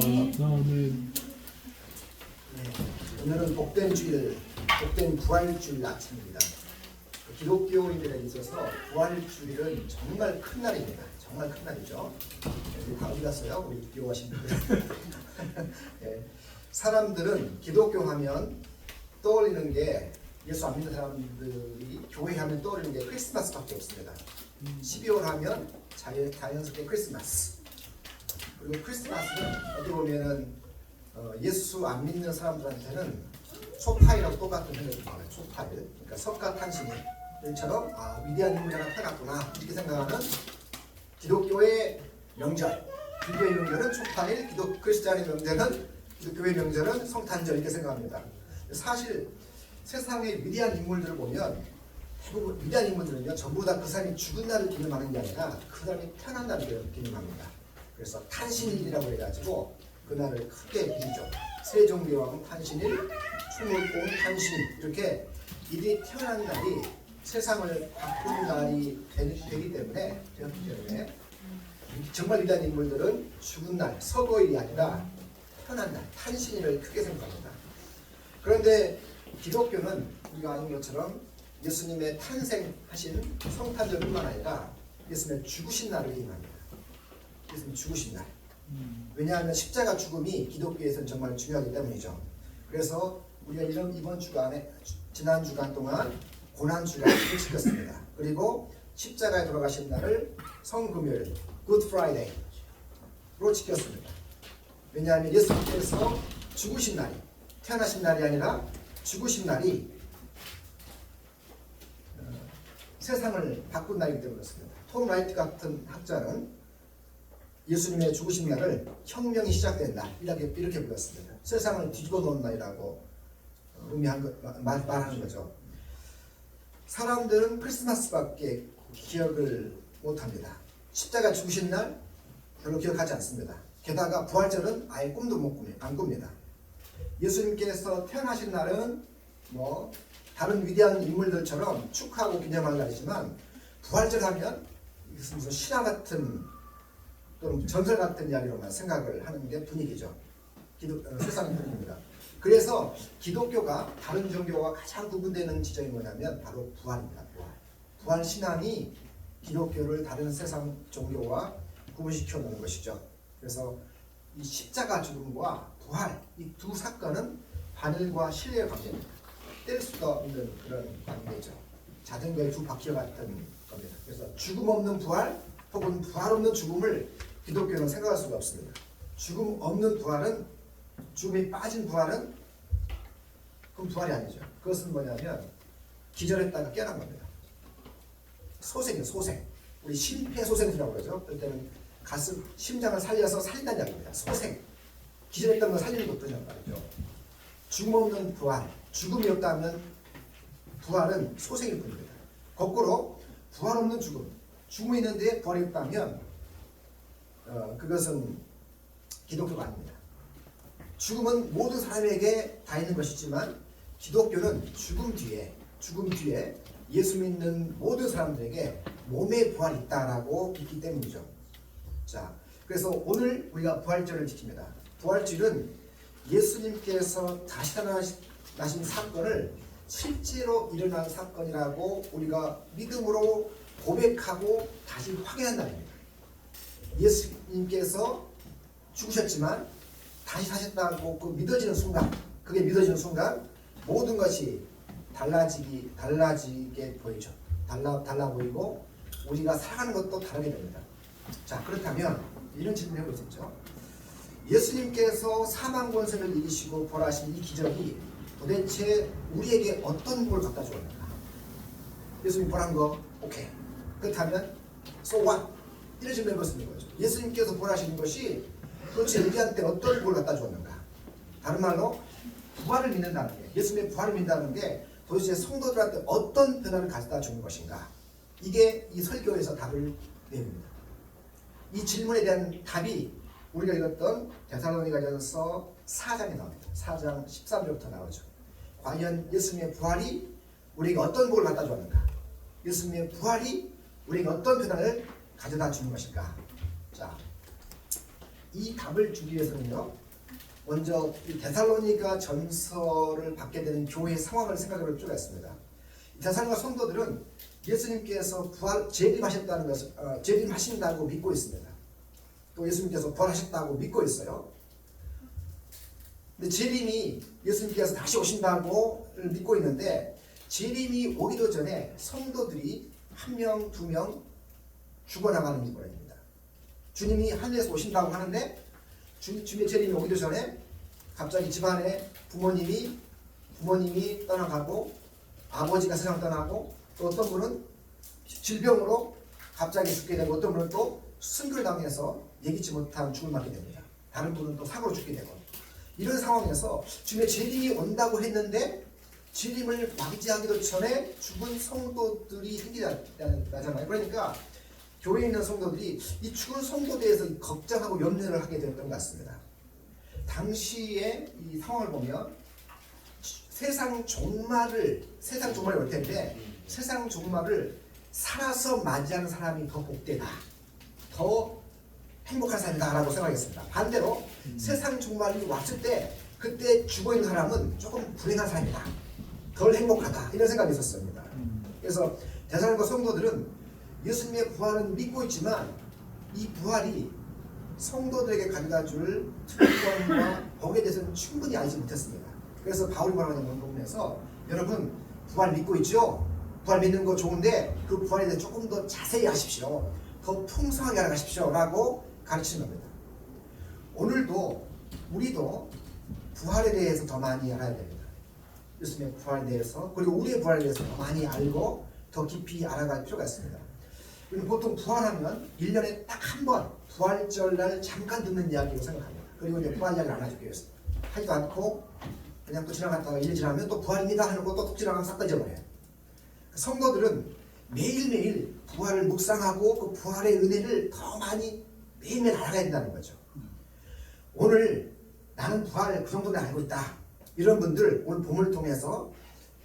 아멘. 네, 오늘은 복된 주일, 복된 부활주일 아침입니다. 기독교인들에 있어서 부활주일은 정말 큰 날입니다. 정말 큰 날이죠. 우리 다 어디 갔어요? 우리 기도하신 분들. 네, 사람들은 기독교 하면 떠올리는 게, 예수 안 믿는 사람들이 교회 하면 떠올리는 게 크리스마스밖에 없습니다. 12월 하면 자연스럽게 크리스마스. 그리고 크리스마스는 어떻게 보면은 예수 안 믿는 사람들한테는 초파일하고 똑같은 의미를 말해요. 초파일. 그러니까 석가탄신일처럼 위대한 인물이 하나 태어났구나 이렇게 생각하는 기독교의 명절. 불교의 명절은 초파일, 크리스찬의 명절은 기독교의 명절은 성탄절 이렇게 생각합니다. 사실 세상의 위대한 인물들을 보면 대부분 위대한 인물들은요 전부 다 그 사람이 죽은 날을 기념하는 게 아니라 그 사람이 태어난 날을 기념합니다. 그래서 탄신일이라고 해가지고 그날을 크게 비죠. 세종대왕 탄신일, 충무공 탄신일 이렇게 이들이 태어난 날이 세상을 바꾸는 날이 되기 때문에 정말 위대한 인물들은 죽은 날, 서거일이 아니라 태어난 날, 탄신일을 크게 생각합니다. 그런데 기독교는 우리가 아는 것처럼 예수님의 탄생하신 성탄절뿐만 아니라 예수님의 죽으신 날을 기념합니다. 예수님 죽으신 날. 왜냐하면 십자가 죽음이 기독교에서는 정말 중요하기 때문이죠. 그래서 우리가 이번 주간에 지난 주간 동안 고난 주간을 지켰습니다. 그리고 십자가에 돌아가신 날을 성금요일, 굿 프라이데이로 지켰습니다. 왜냐하면 예수님께서 죽으신 날이, 태어나신 날이 아니라 죽으신 날이 세상을 바꾼 날이기 때문에 그렇습니다. 톰 라이트 같은 학자는 예수님의 죽으신 날을 혁명이 시작된 날 이렇게 불렀습니다. 세상을 뒤집어 놓은 날이라고 말하는 거죠. 사람들은 크리스마스밖에 기억을 못합니다. 십자가 죽으신 날 별로 기억하지 않습니다. 게다가 부활절은 아예 꿈도 안 꿉니다. 예수님께서 태어나신 날은 다른 위대한 인물들처럼 축하하고 기념할 날이지만 부활절 하면 이것은 무슨 신화 같은 또는 전설 같은 이야기로만 생각을 하는 게 분위기죠. 세상의 분위기입니다. 그래서 기독교가 다른 종교와 가장 구분되는 지점이 뭐냐면 바로 부활입니다. 부활 신앙이 기독교를 다른 세상 종교와 구분시켜 놓는 것이죠. 그래서 이 십자가 죽음과 부활 이 두 사건은 반일과 신뢰의 관계입니다. 뗄 수가 없는 그런 관계죠. 자전거의 두 바퀴와 같은 겁니다. 그래서 죽음 없는 부활 혹은 부활 없는 죽음을 기독교는 생각할 수가 없습니다. 죽음 없는 부활은, 죽음이 빠진 부활은 그건 부활이 아니죠. 그것은 뭐냐면 기절했다가 깨어난 겁니다. 소생이요, 소생. 우리 심폐소생술이라고 그러죠. 그럴 때는 심장을 살려서 살린다는 이야기입니다. 소생. 기절했다는 걸 살리는 것뿐이란 말이죠. 죽음 없는 부활, 죽음이 없다면 부활은 소생일 뿐입니다. 거꾸로 부활 없는 죽음, 죽음이 있는데 부활이 없다면 그것은 기독교가 아닙니다. 죽음은 모든 사람에게 다 있는 것이지만 기독교는 죽음 뒤에 예수 믿는 모든 사람들에게 몸의 부활이 있다라고 믿기 때문이죠. 자, 그래서 오늘 우리가 부활절을 지킵니다. 부활절은 예수님께서 다시 태어나신 사건을 실제로 일어난 사건이라고 우리가 믿음으로 고백하고 다시 확인한 날입니다. 예수님께서 죽으셨지만 다시 사셨다고 그게 믿어지는 순간 모든 것이 달라지게 보이죠. 달라 보이고 우리가 살아가는 것도 다르게 됩니다. 자, 그렇다면 이런 질문을 해볼 수 있죠. 예수님께서 사망 권세를 이기시고 부활하신 이 기적이 도대체 우리에게 어떤 걸 갖다 주었는가? 예수님 부활한 거 오케이. 그렇다면 so what? 이런 질문을 해볼 수 있는 거죠. 예수님께서 부활하신 것이 도대체 우리한테 어떤 걸 갖다 주었는가? 다른 말로 부활을 믿는다는 게, 예수님의 부활을 믿는다는 게 도대체 성도들한테 어떤 변화를 가져다 주는 것인가? 이게 이 설교에서 답을 내립니다. 이 질문에 대한 답이 우리가 읽었던 데살로니가전서 4장에 나옵니다. 4장 13절부터 나오죠. 과연 예수님의 부활이 우리에게 어떤 복을 갖다 주었는가? 예수님의 부활이 우리에게 어떤 변화를 가져다 주는 것인가? 자, 이 답을 주기 위해서는요, 먼저 이 데살로니가 전서를 받게 되는 교회의 상황을 생각해 볼 필요가 있습니다. 데살로니가 성도들은 예수님께서 재림하셨다는 것을 재림하신다고 믿고 있습니다. 또 예수님께서 부활하셨다고 믿고 있어요. 근데 재림이 예수님께서 다시 오신다고 믿고 있는데, 재림이 오기도 전에 성도들이 한 명, 두 명 죽어나가는 거입니다. 주님이 하늘에서 오신다고 하는데 주님의 재림이 오기도 전에 갑자기 집안에 부모님이 떠나가고, 아버지가 세상 떠나고, 또 어떤 분은 질병으로 갑자기 죽게 되고, 어떤 분은 또 순교를 당해서 예기치 못한 죽음을 맞게 됩니다. 다른 분은 또 사고로 죽게 되고, 이런 상황에서 주님의 재림이 온다고 했는데 재림을 맞이하기도 전에 죽은 성도들이 생기잖아요. 그러니까 교회에 있는 성도들이 이 죽은 성도에 대해서 걱정하고 염려를 하게 되었던 것 같습니다. 당시의 이 상황을 보면 세상 종말이 올 텐데, 세상 종말을 살아서 맞이하는 사람이 더 복되다, 더 행복한 삶이다라고 생각했습니다. 반대로 세상 종말이 왔을 때 그때 죽어있는 사람은 조금 불행한 삶이다, 덜 행복하다, 이런 생각이 있었습니다. 그래서 데살로니가 성도들은 예수님의 부활은 믿고 있지만 이 부활이 성도들에게 가져다줄 특권과 복에 대해서는 충분히 알지 못했습니다. 그래서 바울이 뭐라고 하냐면 본문에서, 여러분 부활 믿고 있죠? 부활 믿는 거 좋은데 그 부활에 대해 조금 더 자세히 하십시오, 더 풍성하게 알아가십시오 라고 가르치는 겁니다. 오늘도 우리도 부활에 대해서 더 많이 알아야 됩니다. 예수님의 부활에 대해서, 그리고 우리의 부활에 대해서 더 많이 알고 더 깊이 알아갈 필요가 있습니다. 보통 부활하면 1년에 딱 한 번 부활절날 잠깐 듣는 이야기로 생각합니다. 그리고 이제 부활 이야기를 안 하지도 않고 그냥 또 지나갔다가 1년 지나면 또 부활입니다 하는 것도 또 지나가면 싹 잊어버려요. 성도들은 매일매일 부활을 묵상하고 그 부활의 은혜를 더 많이 매일매일 알아가야 된다는 거죠. 오늘 나는 부활 그 정도는 알고 있다, 이런 분들 오늘 본문을 통해서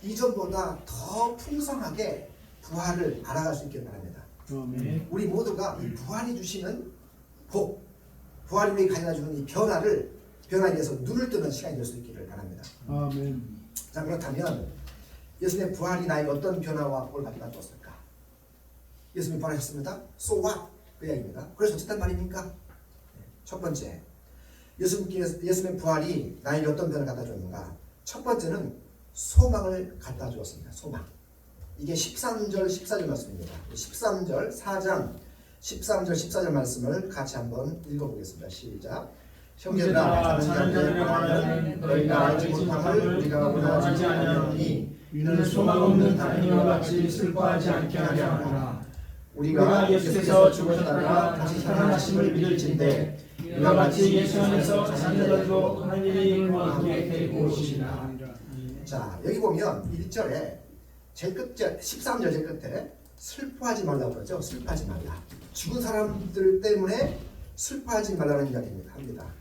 이전보다 더 풍성하게 부활을 알아갈 수 있길 바랍니다. 우리 모두가 이 부활이 주시는 복, 부활이 우리에게 가져다주는 이 변화에 대해서 눈을 뜨는 시간이 될 수 있기를 바랍니다. 아멘. 자, 그렇다면 예수님의 부활이 나에게 어떤 변화와 복을 가져다 주었을까? 예수님이 부활하셨습니다. So what? 그 이야기입니다. 그래서 어쨌단 말입니까? 첫 번째, 예수님의 부활이 나에게 어떤 변화를 갖다 줬는가? 첫 번째는 소망을 갖다 주었습니다. 소망. 이게 13절, 14절 말씀입니다. 13절, 4장 13절, 14절 말씀을 같이 한번 읽어보겠습니다. 시작. 형제들아, 자는 자들에 관하여는 너희가 알지 못함을 우리가 원하지 아니하노니, 이는 소망 없는 다른 이와 같이 슬퍼하지 않게 하려 함이라. 우리가 예수께서 죽으셨다가 다시 살아나심을 믿을진대, 이와 같이 예수 안에서 자녀들도 하나님이 그와 함께 데리고 오시리라. 자, 여기 보면 1절에 제일 끝에 13절 제일 끝에 슬퍼하지 말라고 그러죠. 슬퍼하지 말라. 죽은 사람들 때문에 슬퍼하지 말라는 이야기입니다. 합니다.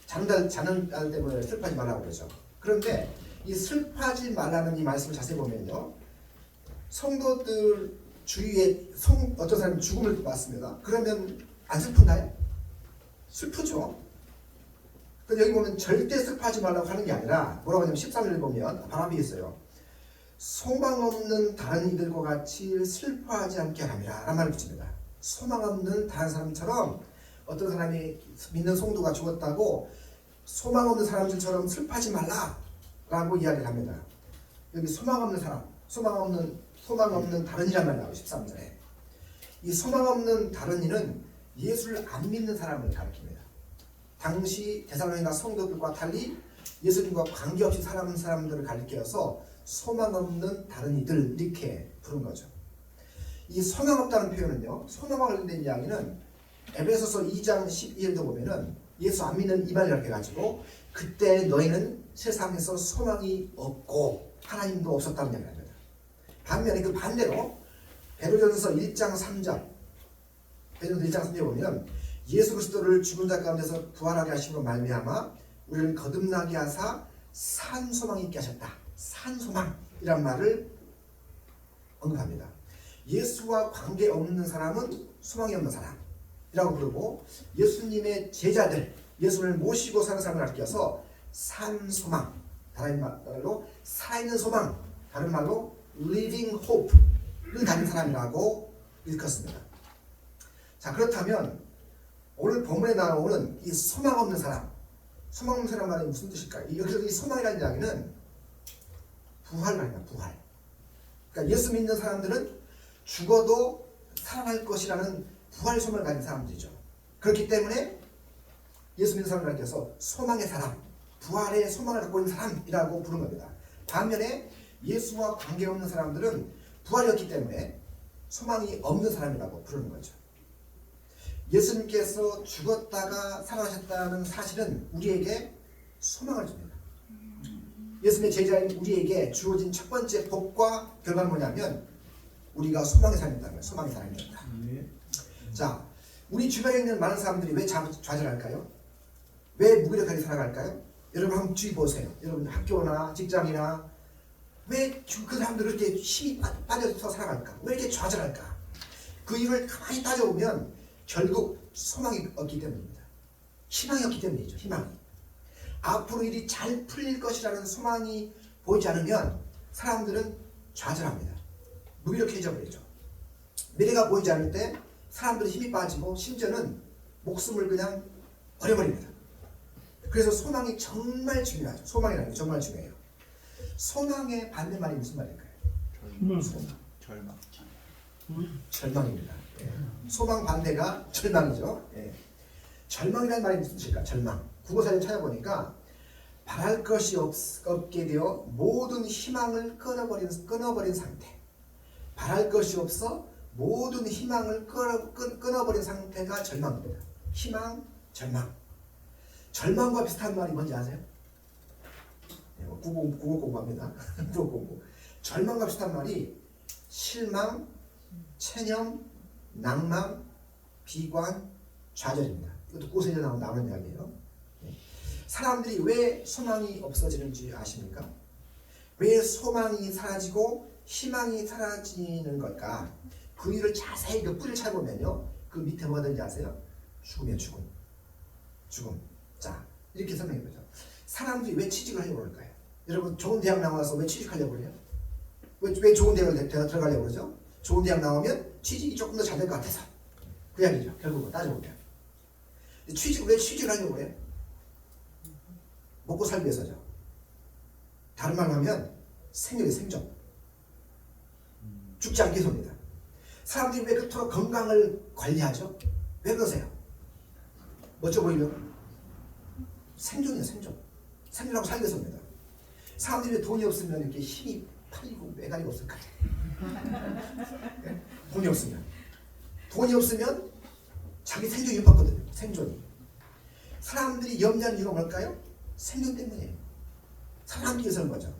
자는 날 때문에 슬퍼하지 말라고 그러죠. 그런데 이 슬퍼하지 말라는 이 말씀을 자세히 보면요, 성도들 주위에 어떤 사람이 죽음을 맞습니다. 그러면 안 슬픈가요? 슬프죠. 근데 여기 보면 절대 슬퍼하지 말라고 하는 게 아니라 뭐라고 하냐면 13절 보면 바로 앞에 있어요. 소망 없는 다른 이들과 같이 슬퍼하지 않게 함이라 라는 말을 붙입니다. 소망 없는 다른 사람처럼, 어떤 사람이 믿는 성도가 죽었다고 소망 없는 사람들처럼 슬퍼하지 말라 라고 이야기를 합니다. 여기 소망 없는 사람, 소망 없는 다른 이란 말이 나와요. 13절에 이 소망 없는 다른 이는 예수를 안 믿는 사람을 가리킵니다. 당시 데살로니가 성도들과 달리 예수님과 관계없이 살아가는 사람들을 가리켜서 소망 없는 다른 이들, 이렇게 부른 거죠. 이 소망 없다는 표현은요, 소망과 관련된 이야기는 에베소서 2장 12절도 보면은 예수 안 믿는 이방인이라고 해가지고 그때 너희는 세상에서 소망이 없고 하나님도 없었다는 이야기를 합니다. 반면에 그 반대로 베드로전서 1장 3절 보면 예수 그리스도를 죽은 자 가운데서 부활하게 하심으로 말미암아 우리를 거듭나게 하사 산 소망이 있게 하셨다. 산 소망이란 말을 언급합니다. 예수와 관계없는 사람은 소망이 없는 사람, 사람이라고 부르고 예수님의 제자들, 예수를 모시고 사는 사람을 가리켜서 산 소망, 다른 말로 살아있는 소망, 다른 말로 living hope를 가진 사람이라고 일컫습니다. 자, 그렇다면 오늘 본문에 나오는 이 소망 없는 사람, 소망 없는 사람 말이 무슨 뜻일까요? 여기서 이 소망이라는 이야기는 부활 말입니다. 부활. 그러니까 예수 믿는 사람들은 죽어도 살아날 것이라는 부활 소망을 가진 사람들이죠. 그렇기 때문에 예수 믿는 사람을 가리켜서 소망의 사람, 부활의 소망을 갖고 있는 사람이라고 부른 겁니다. 반면에 예수와 관계없는 사람들은 부활이 없기 때문에 소망이 없는 사람이라고 부르는 거죠. 예수님께서 죽었다가 살아나셨다는 사실은 우리에게 소망을 줍니다. 예수님의 제자인 우리에게 주어진 첫 번째 복과 결과는 뭐냐면 우리가 소망의 사람이다. 소망의 사람이다. 자, 우리 주변에 있는 많은 사람들이 왜 좌절할까요? 왜 무기력하게 살아갈까요? 여러분 한번 주의 보세요. 여러분 학교나 직장이나 왜 그 사람들은 이렇게 힘이 빠져서 살아갈까? 왜 이렇게 좌절할까? 그 이유를 가만히 따져보면 결국 소망이 없기 때문입니다. 희망이 없기 때문이죠. 희망이. 앞으로 일이 잘 풀릴 것이라는 소망이 보이지 않으면 사람들은 좌절합니다. 무기력해져 버리죠. 미래가 보이지 않을 때 사람들은 힘이 빠지고 심지어는 목숨을 그냥 버려버립니다. 그래서 소망이 정말 중요하죠. 소망이라는 게 정말 중요해요. 소망의 반대말이 무슨 말일까요? 절망. 절망입니다. 예. 소망 반대가 절망이죠. 예. 절망이라는 말이 무슨 뜻일까? 절망. 국어사전 찾아보니까 바랄 것이 없게 되어 모든 희망을 끊어버린 상태. 바랄 것이 없어 모든 희망을 끊어버린 상태가 절망입니다. 희망, 절망. 절망과 비슷한 말이 뭔지 아세요? 국어 공부합니다. 국어 공부. 절망과 비슷한 말이 실망, 체념, 낭만, 비관, 좌절입니다. 이것도 고세에 나오는 이야기예요. 사람들이 왜 소망이 없어지는지 아십니까? 왜 소망이 사라지고 희망이 사라지는 걸까? 그 이유를 자세히 그 뿌리를 찾아보면요. 그 밑에 뭐든지 아세요? 죽음이에요. 죽음. 자, 이렇게 설명해보죠. 사람들이 왜 취직을 하려고 그럴까요? 여러분 좋은 대학 나와서 왜 취직하려고 그래요? 왜 좋은 대학을 들어가려고 그러죠? 좋은 대학 나오면 취직이 조금 더 잘 될 것 같아서. 그 이야기죠. 결국은 따져보면. 왜 취직을 하려고 그래요? 먹고 살기 위해서죠. 다른 말로 하면 생존. 죽지 않기 위해서입니다. 사람들이 왜 그토록 건강을 관리하죠? 왜 그러세요? 멋져 보이려고? 생존이에요. 생존하고 살기 위해서입니다. 사람들이 왜 돈이 없으면 이렇게 힘이 팔리고 매가리가 없을까요? 네? 돈이 없으면 자기 생존이 위협받거든요. 생존이. 사람들이 염려하는 이유가 뭘까요? 생존 때문이에요. 살아남기 위해서는 거죠.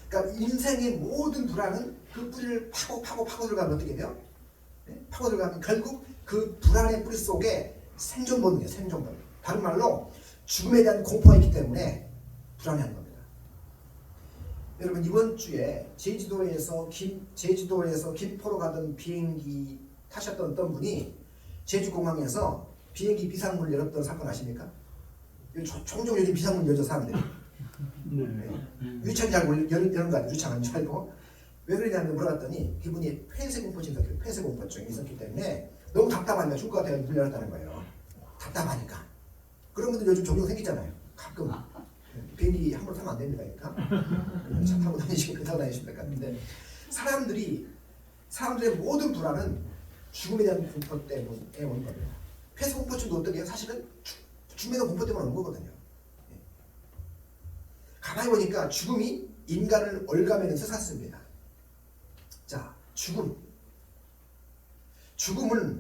그러니까 인생의 모든 불안은 그 뿌리를 파고 들어가면 어떻게 돼요? 네? 파고 들어가면 결국 그 불안의 뿌리 속에 생존 본능이에요. 생존 본능. 다른 말로 죽음에 대한 공포가 있기 때문에 불안해하는 겁니다. 여러분 이번 주에 제주도에서 김포로 가던 비행기 타셨던 어떤 분이 제주공항에서 비행기 비상문을 열었던 사건 아십니까? 종종 요즘 비상문 열죠 사람들이. 유리창 잘 여는 거 아니에요. 유리창 안 열고. 왜 그러냐면 물어봤더니 그분이 폐쇄공포증이 있었기 때문에 너무 답답하니까 죽을 것 같아서 문을 열었다는 거예요. 답답하니까. 그런 분들 요즘 종종 생기잖아요. 가끔. 비행기 함부로 타면 안 됩니다. 그러니까. 차 타고 다니시면 될 것 같은데 사람들의 모든 불안은 죽음에 대한 공포 때문에 오는 겁니다. 폐쇄공포증도 어떻게 해요? 사실은 죽음에 대한 공포 때문에 오는 거거든요. 가만히 보니까 죽음이 인간을 올가매는 세상입니다. 자, 죽음을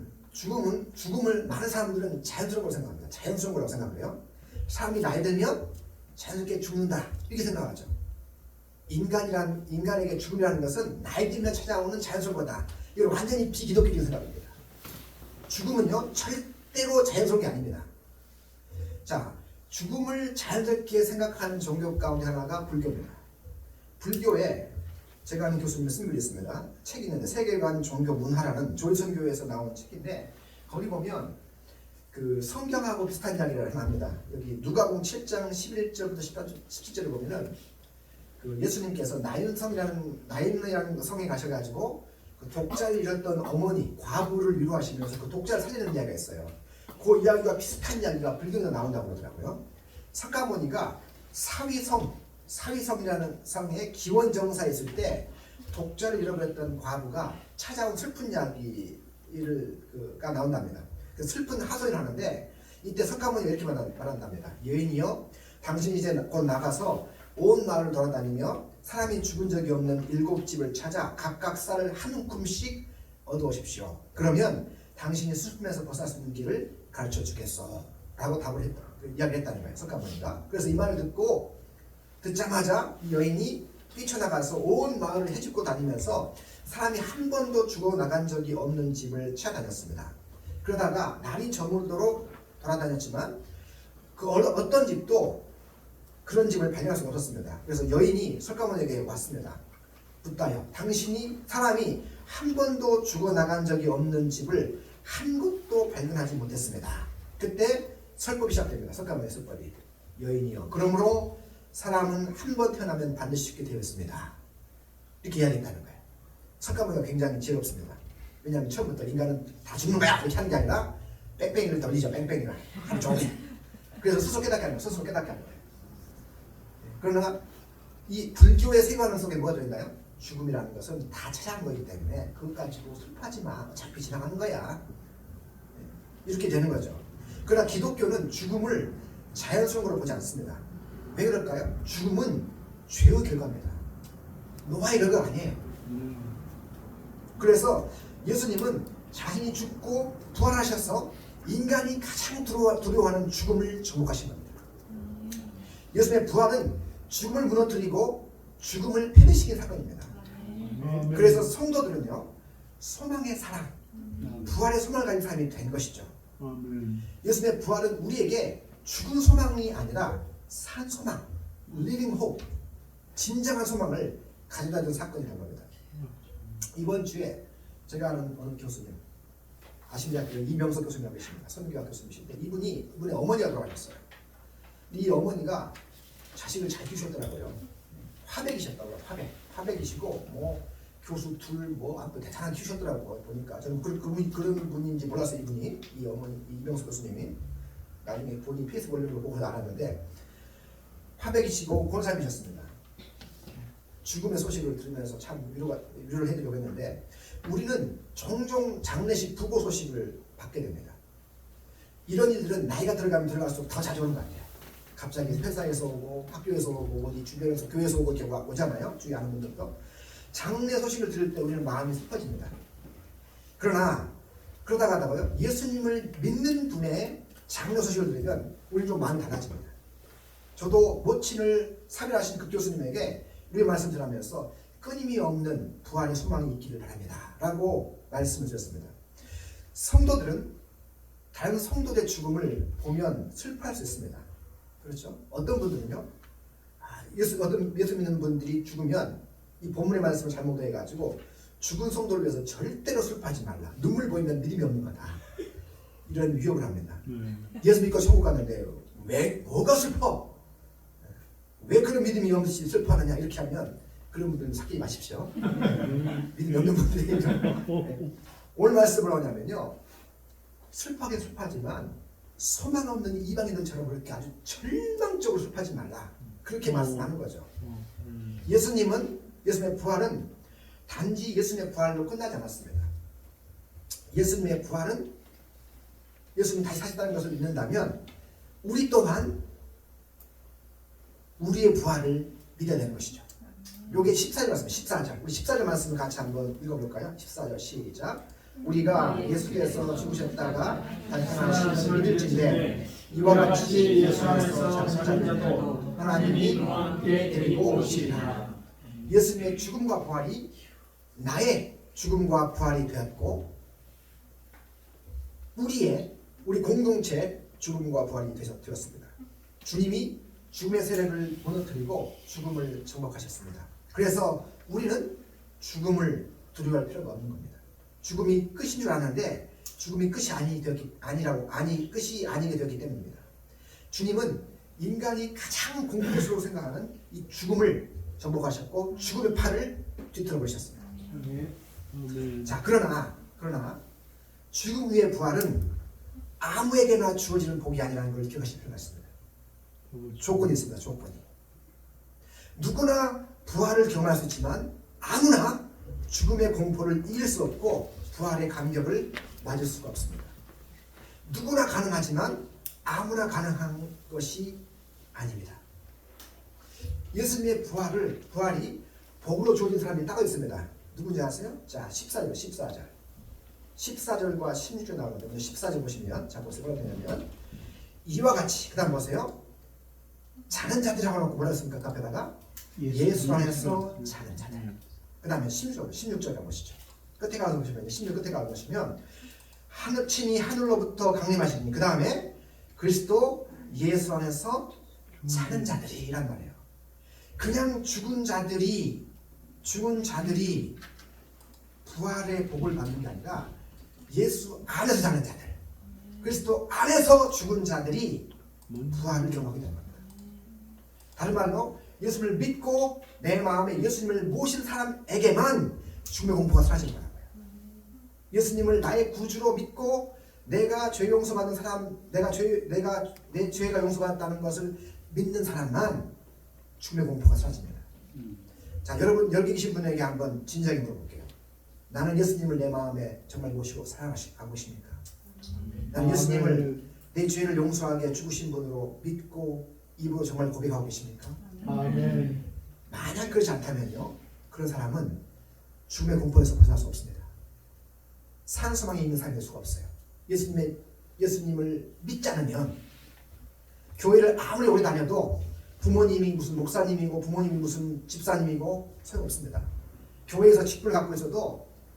많은 사람들은 자연스러운 거라고 생각합니다. 자연스러운 거라고 생각을 해요. 사람이 나이 들면 자연스럽게 죽는다 이렇게 생각하죠. 인간에게 죽음이라는 것은 나이 들면 찾아오는 자연스러운 거다. 이건 완전히 비기독교적인 생각입니다. 죽음은요 절대로 자연스러운 게 아닙니다. 자, 죽음을 자연스럽게 생각하는 종교 가운데 하나가 불교입니다. 불교에 제가 아는 교수님의 쓴 글이 있습니다. 책이 있는데 세계관 종교 문화라는 조일선교에서 나온 책인데 거기 보면 그 성경하고 비슷한 이야기를 합니다. 여기 누가복음 7장 11절부터 17절을 보면은 그 예수님께서 나인이라는 성에 가셔가지고 그 독자를 잃었던 어머니 과부를 위로하시면서 그 독자를 살리는 이야기가 있어요. 그 이야기와 비슷한 이야기가 불경에 나온다고 그러더라고요. 석가모니가 사위성이라는 성에 기원정사에 있을 때 독자를 잃어버렸던 과부가 찾아온 슬픈 이야기가 나온답니다. 그 슬픈 하소연을 하는데 이때 석가모니가 이렇게 말한답니다. 여인이여, 당신이 이제 곧 나가서 온 마을을 돌아다니며 사람이 죽은 적이 없는 7집을 찾아 각각 쌀을 한 움큼씩 얻어오십시오. 그러면 당신이 슬픔에서 벗어날 수 있는 길을 가르쳐 주겠어 라고 이야기했다는 거예요. 석가모니가. 그래서 이 말을 듣자마자 이 여인이 뛰쳐나가서 온 마을을 헤집고 다니면서 사람이 한 번도 죽어나간 적이 없는 집을 찾아다녔습니다. 그러다가 날이 저물도록 돌아다녔지만 그 어떤 집도 그런 집을 발견할 수가 없었습니다. 그래서 여인이 석가모니에게 왔습니다. 묻다요. 사람이 한 번도 죽어나간 적이 없는 집을 한 곳도 발견하지 못했습니다. 그때 설법이 시작됩니다. 석가모니의 설법이. 여인이요. 그러므로 사람은 한 번 태어나면 반드시 죽게 되어 있습니다. 이렇게 이야기했다는 거예요. 석가모니가 굉장히 지혜롭습니다. 왜냐하면 처음부터 인간은 다 죽는 거야 그렇게 하는 게 아니라 뺑뺑이를 돌리죠. 뺑뺑이를 하루 종일. 그래서 스스로 깨닫게 하는 거예요. 그러나 이 불교의 세관론 속에 뭐가 들어있나요? 죽음이라는 것은 다 찾아온 거기 때문에 그것 가지고 슬퍼하지 마. 어차피 지나가는 거야. 이렇게 되는 거죠. 그러나 기독교는 죽음을 자연스러운 걸로 보지 않습니다. 왜 그럴까요? 죽음은 죄의 결과입니다. 노아의 결과가 아니에요. 그래서 예수님은 자신이 죽고 부활하셔서 인간이 가장 두려워하는 죽음을 정복하신 겁니다. 예수님의 부활은 죽음을 무너뜨리고 죽음을 패배시킨 사건입니다. 그래서 성도들은요, 소망의 사랑, 부활의 소망을 가진 사람이 된 것이죠. 예수님의 부활은 우리에게 죽은 소망이 아니라 산 소망, living hope, 진정한 소망을 가져다 준 사건이 된 겁니다. 이번 주에 제가 아는 어느 교수님, 아신대학교 이명석 교수님이라고 계십니다. 선교학 교수님이신데 이분의 어머니가 돌아가셨어요. 이 어머니가 자식을 잘 키우셨더라고요. 화백이셨다고요. 화백이시고 뭐 교수 둘 아무튼 대단하게 키우셨더라고요. 보니까 저는 그런 분인지 몰랐어요. 이 어머니 이명석 교수님이 나중에 본인 페이스북 올리는 거 보고 알았는데 화백이시고 권사님이셨습니다. 죽음의 소식을 들으면서 참 위로를 해드리려고 했는데 우리는 종종 장례식 부고 소식을 받게 됩니다. 이런 일들은 나이가 들어갈수록 더 자주 오는 것 같아요. 갑자기 회사에서 오고 학교에서 오고 어디 주변에서 교회에서 오고 이렇게 오잖아요. 주위 아는 분들도. 장례 소식을 들을 때 우리는 마음이 슬퍼집니다. 그러다가요 예수님을 믿는 분의 장례 소식을 들으면 우리는 좀 마음이 달라집니다. 저도 모친을 사별하신 그 교수님에게 우리 말씀 드리면서 끊임이 없는 부활의 소망이 있기를 바랍니다 라고 말씀을 드렸습니다. 성도들은 다른 성도들의 죽음을 보면 슬퍼할 수 있습니다. 그렇죠? 어떤 분들은요, 예수 믿는 분들이 죽으면 이 본문의 말씀을 잘못해가지고 죽은 성도를 위해서 절대로 슬퍼하지 말라. 눈물 보이면 믿음이 없는 거다. 이런 위협을 합니다. 예수 믿고 천국 갔는데 왜 뭐가 슬퍼? 왜 그런 믿음이 없이 슬퍼하느냐? 이렇게 하면 그런 분들은 사귀지 마십시오. 믿음이 없는 분들이죠. 오늘 말씀을 하냐면요, 슬퍼하긴 슬퍼하지만 소망 없는 이방인들처럼 그렇게 아주 절망적으로 슬퍼하지 말라. 그렇게 말씀하는 거죠. 예수님의 부활은 단지 예수님의 부활로 끝나지 않았습니다. 예수님의 부활은 예수님이 다시 사셨다는 것을 믿는다면 우리 또한 우리의 부활을 믿어야 되는 것이죠. 요게 14절 말씀, 14절. 우리 14절 말씀을 같이 한번 읽어볼까요? 14절 시작. 우리가 예수께서 죽으셨다가 나타나시는 믿을진데 이와 같이 예수 안에서 잠든 자도 하나님이 함께 데리고 오시리라. 예수님의 죽음과 부활이 나의 죽음과 부활이 되었고 우리 공동체 죽음과 부활이 되었습니다. 주님이 죽음의 세력을 무너뜨리고 죽음을 정복하셨습니다. 그래서 우리는 죽음을 두려워할 필요가 없는 겁니다. 죽음이 끝인 줄 아는데 죽음이 끝이 끝이 아니게 되었기 때문입니다. 주님은 인간이 가장 공포스러워 생각하는 이 죽음을 정복하셨고 죽음의 팔을 뒤틀어 버리셨습니다. 자, 그러나 죽음 위의 부활은 아무에게나 주어지는 복이 아니라는 걸 기억하실 필요가 있습니다. 조건이 있습니다. 조건이. 누구나 부활을 경험할 수 있지만 아무나 죽음의 공포를 이길 수 없고 부활의 감격을 맞을 수가 없습니다. 누구나 가능하지만 아무나 가능한 것이 아닙니다. 예수님의 부활이 복으로 주어진 사람이 따로 있습니다. 누군지 아세요? 자, 14절 14절과 16절 나오거든요. 14절 보시면, 자 보세요. 뭐라고 되냐면 이와 같이, 그 다음 보세요. 자는 자들이라고 하고 뭐라 했습니까? 그 앞에다가 예수 안에서 자는 자들. 그 다음에 16절에 보시죠. 끝에 가서 보시면, 16 끝에 가서 보시면 친히 하늘로부터 강림하시니, 그 다음에 그리스도 예수 안에서 자는 자들이란 말이에요. 그냥 죽은 자들이 부활의 복을 받는 게 아니라 예수 안에서 자는 자들, 그리스도 안에서 죽은 자들이 부활을 경험하게 되는 겁니다. 다른 말로 예수님을 믿고 내 마음에 예수님을 모신 사람에게만 죽음의 공포가 사라지는 거라고요. 예수님을 나의 구주로 믿고 내가 죄 용서받는 사람, 내 죄가 용서받았다는 것을 믿는 사람만 죽음의 공포가 사라집니다. 자, 여러분 여기 계신 분에게 한번 진지하게 물어볼게요. 나는 예수님을 내 마음에 정말 모시고 사랑하고 계십니까? 나는 예수님을 내 죄를 용서하게 죽으신 분으로 믿고 입으로 정말 고백하고 계십니까? 아멘. 만약 그렇지 않다면요, 그런 사람은 죽음의 공포에서 벗어날 수 없습니다. 산소망이 있는 사람이 될 수가 없어요. 예수님을 믿지 않으면 교회를 아무리 오래 다녀도 부모님이 무슨 목사님이고 부모님이 무슨 집사님이고 소용없습니다. 교회에서 직분을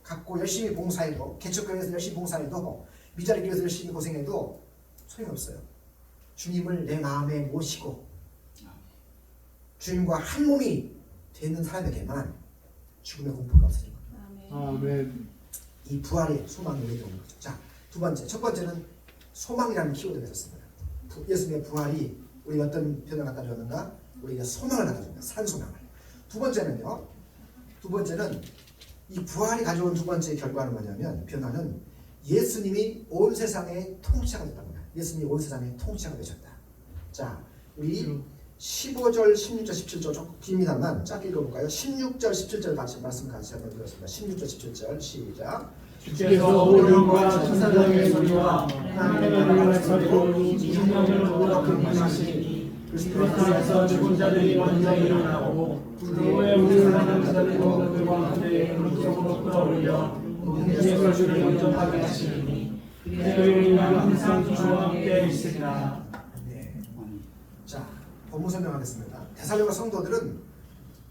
갖고 열심히 봉사해도, 개척교회에서 열심히 봉사해도, 미자리 교회에서 열심히 고생해도 소용없어요. 주님을 내 마음에 모시고 주님과 한 몸이 되는 사람에게만 죽음의 공포가 없어질 겁니다. 아멘. 이 부활의 소망이 우리에게 오는 거죠. 자, 첫 번째는 소망이라는 키워드가 있었습니다. 예수님의 부활이 우리가 어떤 변화를 갖다 줬는가? 우리가 소망을 갖다 줍니다. 산 소망을. 두 번째는 이 부활이 가져온 두 번째 결과는 뭐냐면, 변화는 예수님이 온 세상의 통치자가 됐답니다. 예수님이 온 세상의 통치자가 되셨다. 자, 우리 15절, 16절, 17절 조금 깁니다만 짧게 읽어볼까요? 16절, 17절 말씀 같이 한번 들었습니다. 16절, 17절 시작. 주께서 오련과 천사장의 소리와 하나님의 소리로 이 생명을 모두 긍휼하시니 그리스도 안에서 죽은 자들이 먼저 일어나고 그 후에 우리를 하는 자들과 그들과 함께 그쪽으로 끌어올려 예수의 주를 먼저 하게 하시니 그의 항상 주와 함께 있으리라. 네. 자, 본문 설명하겠습니다. 데살로니가 성도들은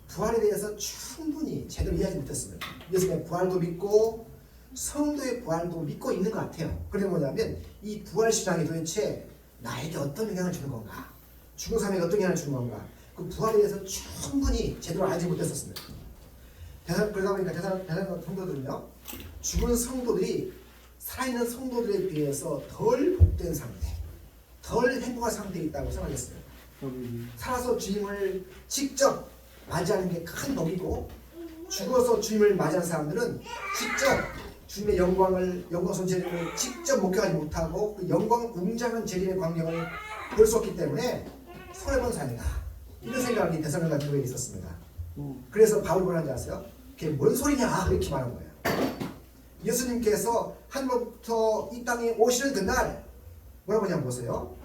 부활에 대해서 충분히 제대로 이해하지 못했습니다. 예수님의 부활도 믿고 성도의 부활도 믿고 있는 것 같아요. 그게 뭐냐면 이 부활 신앙이 도대체 나에게 어떤 영향을 주는 건가? 죽은 사람에게 어떤 영향을 주는 건가? 그 부활에 대해서 충분히 제대로 알지 못했었습니다. 그러다 보니까 대살로니가 성도들은요, 죽은 성도들이 살아있는 성도들에 비해서 덜 복된 상태, 덜 행복한 상태에 있다고 생각했어요. 살아서 주님을 직접 맞이하는 게 큰 복이고, 죽어서 주님을 맞이한 사람들은 직접 주님의 영광선 재림을 직접 목격하지 못하고 그 영광 웅장한 재림의 광경을 볼 수 없기 때문에 손해본 삶이다, 이런 생각이 데살로니가 교회에 있었습니다. 그래서 바울이 뭐라는지 아세요? 그게 뭔 소리냐 이렇게 말한 거예요. 예수님께서 하늘로부터 이 땅에 오시는 그날 뭐라고 하냐면 보세요.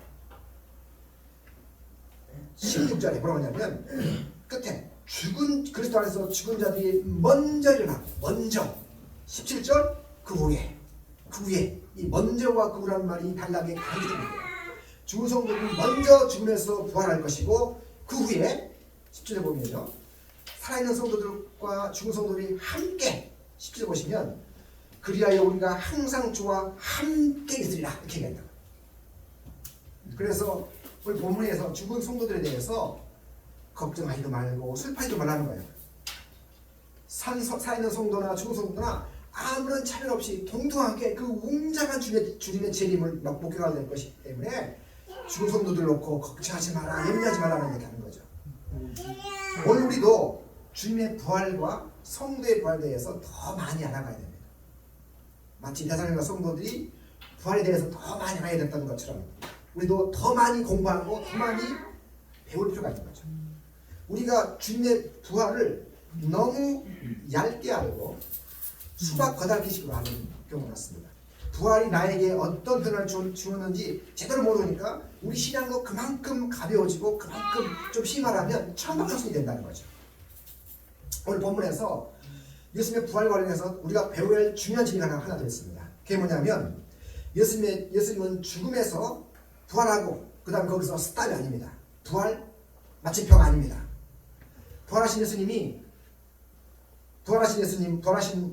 16절에 뭐라고 하냐면 끝에 그리스도 안에서 죽은 자들이 먼저 일어나고, 먼저 17절 그 후에 이 먼저와 그 후라는 말이 단락에 강조됩니다. 죽은 성도들이 먼저 죽음에서 부활할 것이고, 그 후에 17절 보면요, 살아있는 성도들과 죽은 성도들이 함께 17절 보시면 그리하여 우리가 항상 주와 함께 있으리라 이렇게 얘기한다. 그래서 우리 본문에서 죽은 성도들에 대해서 걱정하지도 말고 슬퍼하지도 말라는 거예요. 살아있는 성도나 죽은 성도나 아무런 차별 없이 동등하게 그 웅장한 주님의 재림을 막 목격하게 될 것이기 때문에 죽은 성도들 놓고 걱정하지 마라, 염려하지 말라는 얘기하는 거죠. 오늘 우리도 주님의 부활과 성도의 부활에 대해서 더 많이 알아가야 됩니다. 마치 대사님과 성도들이 부활에 대해서 더 많이 알아야 됐다는 것처럼 우리도 더 많이 공부하고 더 많이 배울 필요가 있는 거죠. 우리가 주님의 부활을 너무 얇게 알고 수박 거달기식으로 하는 경우가 많습니다. 부활이 나에게 어떤 변화를 주었는지 제대로 모르니까 우리 신앙도 그만큼 가벼워지고 그만큼 좀 힘말하면 천박성이 된다는 거죠. 오늘 본문에서 예수님의 부활 관련해서 우리가 배워야 할 중요한 진리가 하나 더 있습니다. 그게 뭐냐면 예수님은 죽음에서 부활하고 그 다음 거기서 스탑이 아닙니다. 부활 마침표가 아닙니다. 부활하신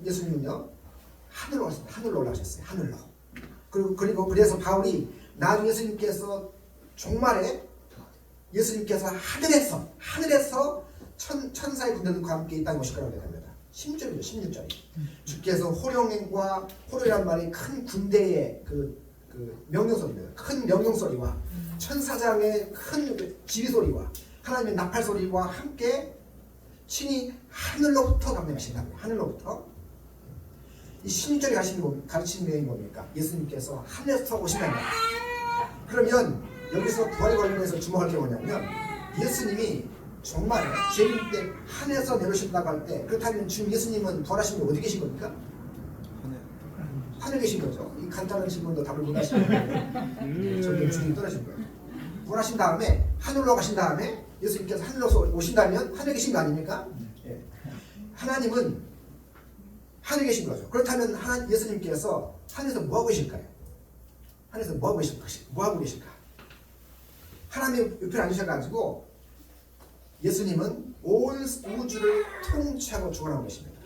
예수님은요 하늘로 올라가셨어요. 하늘로. 그리고 그래서 바울이 나중에 예수님께서 종말에 예수님께서 하늘에서 천사의 군대들과 함께 이 땅에 오실 거라고 얘기합니다. 16절이죠. 16절이. 주께서 호령이란 말이 큰 군대의 그 명령소리입니다. 큰 명령소리와 천사장의 큰 지휘소리와 하나님의 나팔소리와 함께 친히 하늘로부터 강림하신다고요. 하늘로부터. 이 16절에 가르치는 내용이 뭡니까? 예수님께서 하늘에서 오신다는 거예요. 그러면 여기서 부활에 관련해서 주목할 게 뭐냐면 예수님이 정말 재림 때 하늘에서 내려오신다고 할 때 그렇다면 지금 예수님은 부활하신 게 어디 계신 겁니까? 하늘에 계신 거죠. 이 간단한 질문도 답을 못 하시는 거예요. 점점 중이 떨어진 거예요. 부활하신 다음에 하늘로 가신 다음에 예수님께서 하늘로 오신다면 하늘에 계신 거 아닙니까? 예. 하나님은 하늘에 계신 거죠. 그렇다면 예수님께서 하늘에서 뭐 하고 계실까요? 하늘에서 뭐 하고 계실까? 하나님 옆에 앉으셔가지고 예수님은 온 우주를 통치하고 주관하고 계십니다.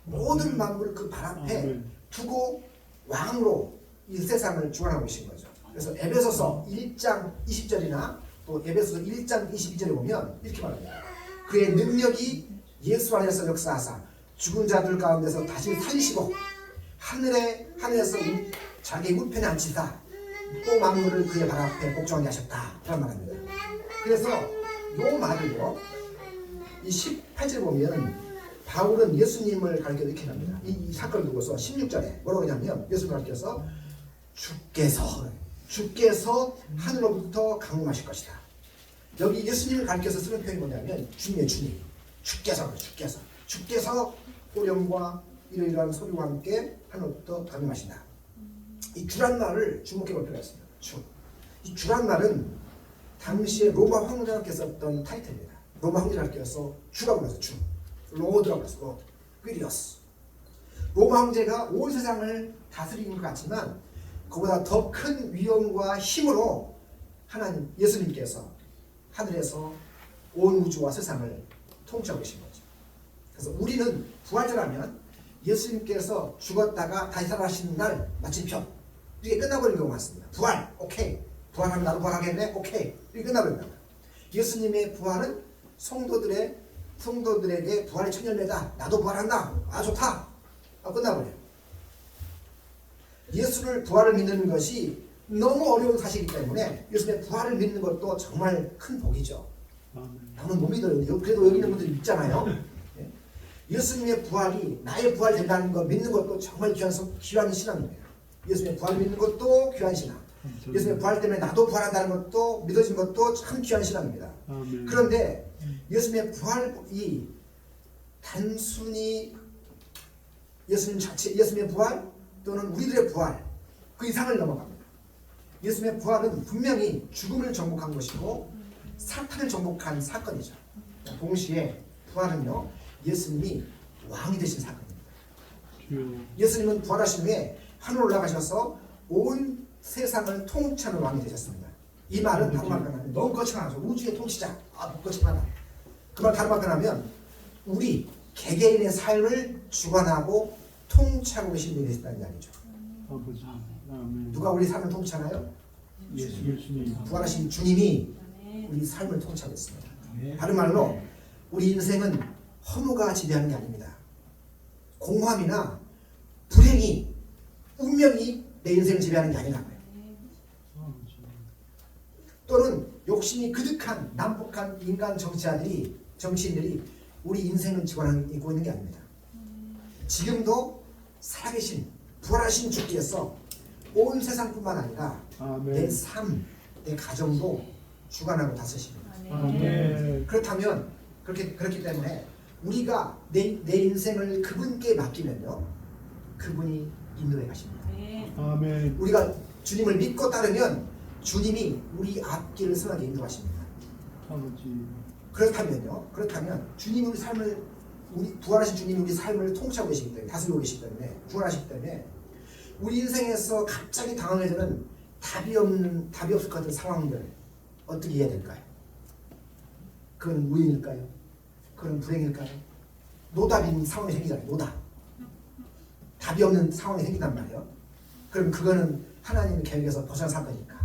모든 만물을 그 발 앞에 두고 왕으로 이 세상을 주관하고 계신 거죠. 그래서 에베소서 1장 20절이나 또 에베소서 1장 22절에 보면 이렇게 말합니다. 그의 능력이 예수 안에서 역사하사 죽은 자들 가운데서 다시 살리시고 하늘에서 자기 우편에 앉히사 또 만물을 그의 발 앞에 복종하게 하셨다. 그런 말합니다. 그래서 이 말을요, 이 18절에 보면 바울은 예수님을 가르쳐 이렇게 합니다. 이 사건을 두고서 16절에 뭐라고 하냐면 예수님을 가르쳐서 주께서 하늘로부터 강림하실 것이다. 여기 예수님을 가르쳐서 쓰는 표현이 뭐냐면 주님의 주님, 주께서 호령과 이러이러한 소리와 함께 하늘로부터 강림하신다. 이 주란 말을 주목해 볼 필요가 있습니다. 이 주란 말은 당시에 로마 황제가 썼던 타이틀입니다. 로마 황제가 껴서 주라고 해서 주, 로드라고 해서 로드, 퀴리어스. 로마 황제가 온 세상을 다스리는 것 같지만 그보다 더 큰 위엄과 힘으로 하나님 예수님께서 하늘에서 온 우주와 세상을 통치하고 계신 거죠. 그래서 우리는 부활자라면 예수님께서 죽었다가 다시 살아나신 날 마침표 이게 끝나버린 경우가 많습니다. 부활, 오케이. 부활하면 나도 부활하겠네? 오케이. 이게 끝나버린다. 예수님의 부활은 성도들에게 부활의 천년례다. 나도 부활한다. 아 좋다. 끝나버려요. 예수를 부활을 믿는 것이 너무 어려운 사실이기 때문에 예수님의 부활을 믿는 것도 정말 큰 복이죠. 나는 못 믿어요. 그래도 여기 있는 분들이 믿잖아요. 예수님의 부활이 나의 부활이 된다는 거 믿는 것도 정말 귀한 신앙입니다. 예수님의 부활을 믿는 것도 귀한 신앙. 예수님의 부활 때문에 나도 부활한다는 것도 믿어진 것도 참 귀한 신앙입니다. 그런데 예수님의 부활이 단순히 예수님의 부활 또는 우리들의 부활 그 이상을 넘어갑니다. 예수님의 부활은 분명히 죽음을 정복한 것이고 사탄을 정복한 사건이죠. 동시에 부활은요 예수님이 왕이 되신 사건입니다. 예수님은 부활하신 후에 하늘로 올라가셔서 온 세상을 통치하는 왕이 되셨습니다. 이 말은 다른 말로 하면 너무 거창하죠. 우주의 통치자. 거창하다. 그 말 다른 말로 하면 우리 개개인의 삶을 주관하고 통치하고 계신 분이 되신다는 이야기죠. 누가 우리 삶을 통치하나요? 예수님. 부활하신 주님이 우리 삶을 통치하고 있습니다. 다른 말로 우리 인생은 허무가 지배하는 게 아닙니다. 공허함이나 불행이, 운명이 내 인생을 지배하는 게 아니라고요. 또는 욕심이 그득한 난폭한 인간 정치인들이 우리 인생을 지배하고 있는 게 아닙니다. 지금도 살아계신 부활하신 주께서 온 세상뿐만 아니라 내 삶, 내 가정도 주관하고 다스리십니다. 그렇기 때문에 우리가 내 인생을 그분께 맡기면요, 그분이 인도해 가십니다. 우리가 주님을 믿고 따르면 주님이 우리 앞길을 선하게 인도하십니다. 그렇다면 주님이 우리 삶을, 우리 부활하신 주님이 우리 삶을 통치하고 계시기 때문에, 다스리고 계시기 때문에, 부활하시기 때문에 우리 인생에서 갑자기 당황해서는 답이 없을 것 같은 상황들 어떻게 해야 될까요? 그건 우연일까요? 그건 불행일까요? 노답인 상황이 생기잖아요. 노답. 답이 없는 상황이 생긴단 말이에요. 그럼 그거는 하나님의 계획에서 벗어난 사건이니까.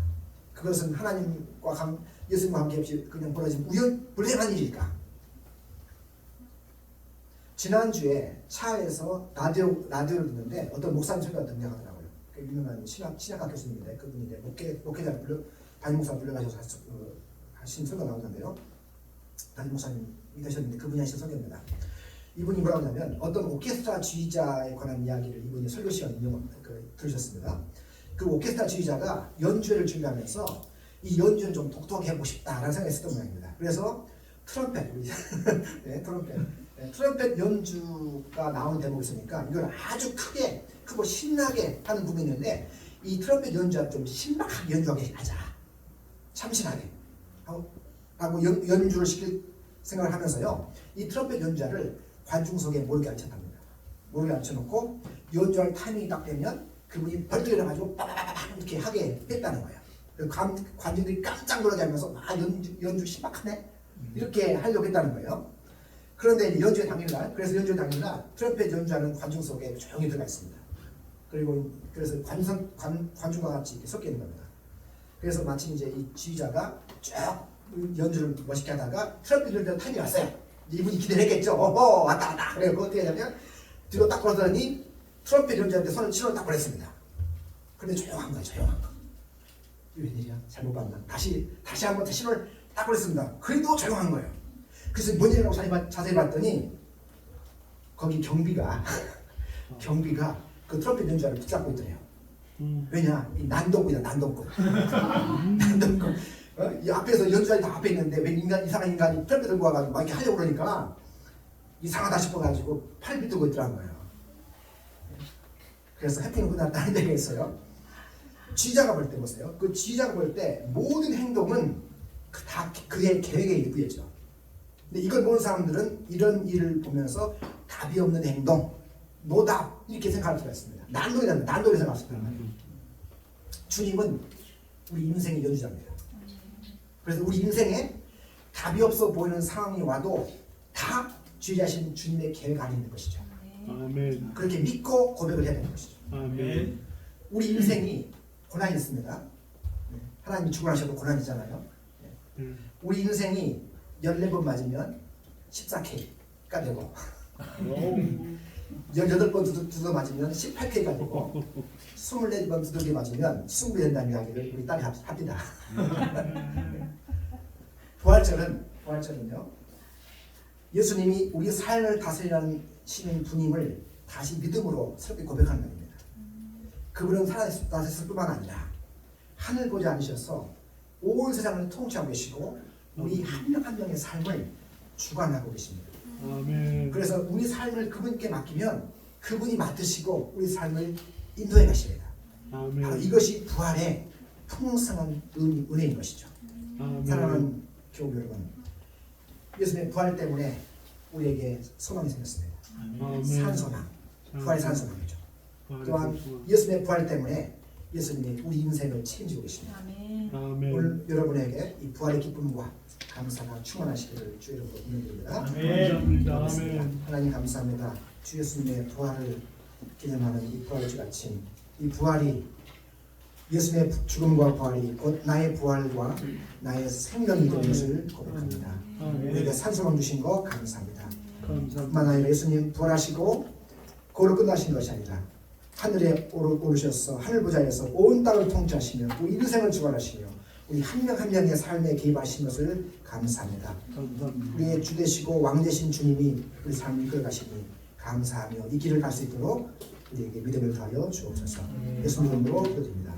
그것은 하나님과 예수님과 함께 없이 그냥 벌어진 불행한 일일까? 지난주에 차에서 라디오를 듣는데 어떤 목사님 설교가 등장하더라고요. 그 유명한 신약학 교수님인데 그분이 이제 목회자를 담임 목사 불러가셔서 하신 설교가 나오는데요. 담임 목사님이 되셨는데 그분이 하신 설교입니다. 이분이 뭐라고 하냐면 어떤 오케스트라 지휘자에 관한 이야기를 이분이 설교 시간에 들으셨습니다. 그 오케스트라 지휘자가 연주회를 준비하면서 이 연주는 좀 독특하게 해보고 싶다라는 생각이 있었던 모양입니다. 그래서 트럼펫 트럼펫 연주가 나오는 대목이 있으니까 이걸 아주 크고 신나게 하는 부분이 있는데 이 트럼펫 연주가 좀 신박하게 연주하게 하자, 참신하게 하고 연주를 시킬 생각을 하면서요, 이 트럼펫 연주자를 관중석에 모르게 앉혔답니다. 모르게 앉혀놓고 연주할 타이밍이 딱 되면 그분이 벌떡 일어나가지고 빠바바바 이렇게 하게 했다는 거예요. 관중들이 깜짝 놀라게 하면서 연주 신박하네 이렇게 하려고 했다는 거예요. 그런데 연주회 당일날, 트럼펫 연주하는 관중석에 조용히 들어가 있습니다. 그래서 관중과 같이 이렇게 섞여 있는 겁니다. 그래서 마침 이제 이 지휘자가 쭉 연주를 멋있게 하다가 트럼펫 연주자 타임이 왔어요. 이분이 기대했겠죠. 왔다. 그래서 어떻게 하냐면 뒤로 딱 걸었더니 트럼펫 연주자한테 신호를 딱 보냈습니다. 근데 조용한 거예요. 웬일이야? 잘못 봤나? 다시 한번 신호를 딱 보냈습니다. 그래도 조용한 거예요. 그래서 뭔 일이라고 자세히 봤더니 거기 경비가 그 트럼펫 연주자를 붙잡고 있더래요. 왜냐? 이 난동꾼이다. 난동꾼. 이 앞에서 연주자들이 다 앞에 있는데 왜 이상한 인간이 트럼펫 들고 와가지고 막 이렇게 하려고 그러니까 이상하다 싶어가지고 팔 비트고 있더라는 거예요. 그래서 해피는 끝났다는 얘기가 있어요. 지휘자가 볼 때 보세요. 그 지휘자가 볼 때 모든 행동은 다 그의 계획에 의해죠. 근데 이걸 보는 사람들은 이런 일을 보면서 답이 없는 행동, 노답 이렇게 생각할 수가 있습니다. 난도를 생각할 수가 있습니다. 주님은 우리 인생의 연주자입니다. 그래서 우리 인생에 답이 없어 보이는 상황이 와도 다 지휘자신 주님의 계획 안에 있는 것이죠. 아멘. 그렇게 믿고 고백을 해야 되는 것이죠. 아멘. 우리 인생이 고난이 있습니다. 하나님이 주관하셔도 고난이잖아요. 우리 인생이 14번 맞으면 14K가 되고 18번 두드 맞으면 18K가 되고 24번 두들겨 맞으면 20이 된다는 이야기를 우리 딸이 합니다. 부활절은요, 예수님이 우리 삶을 다스리시는 분임을 다시 믿음으로 새롭게 고백하는 날입니다. 그분은 살아계실 뿐만 아니라 하늘 보지 않으셔서 온 세상을 통치하고 계시고 우리 한 명 한 명의 삶을 주관하고 계십니다. 아멘. 그래서 우리 삶을 그분께 맡기면 그분이 맡으시고 우리 삶을 인도해 가십니다. 아멘. 바로 이것이 부활의 풍성한 은혜인 것이죠. 아멘. 사랑하는 교우 여러분, 예수님의 부활 때문에 우리에게 소망이 생겼습니다. 아멘. 산소망, 부활의 산소망이죠. 또한 예수님의 부활 때문에 예수님이 우리 인생을 책임지고 계십니다. 아멘. 오늘 여러분에게 이 부활의 기쁨과 감사가 충만하시기를 주의 이름으로 기도드립니다. 감사합니다. 아멘. 하나님 감사합니다. 주 예수님의 부활을 기념하는 이 부활의 주 아침, 이 부활이 예수님의 죽음과 부활이 곧 나의 부활과 나의 생명이 되는 것을 고백합니다. 우리에게 산소망 주신 거 감사합니다. 뿐만 아니라 예수님 부활하시고 거로 끝나신 것이 아니라 하늘에 오르셔서 하늘보좌에서 온 땅을 통치하시며 우리 인생을 주관하시며 우리 한 명 한 명의 삶에 개입하신 것을 감사합니다. 우리의 주 되시고 왕 되신 주님이 우리 삶을 이끌어가시니 감사하며 이 길을 갈 수 있도록 우리에게 믿음을 더하여 주옵소서. 예수님 이름으로 기도드립니다.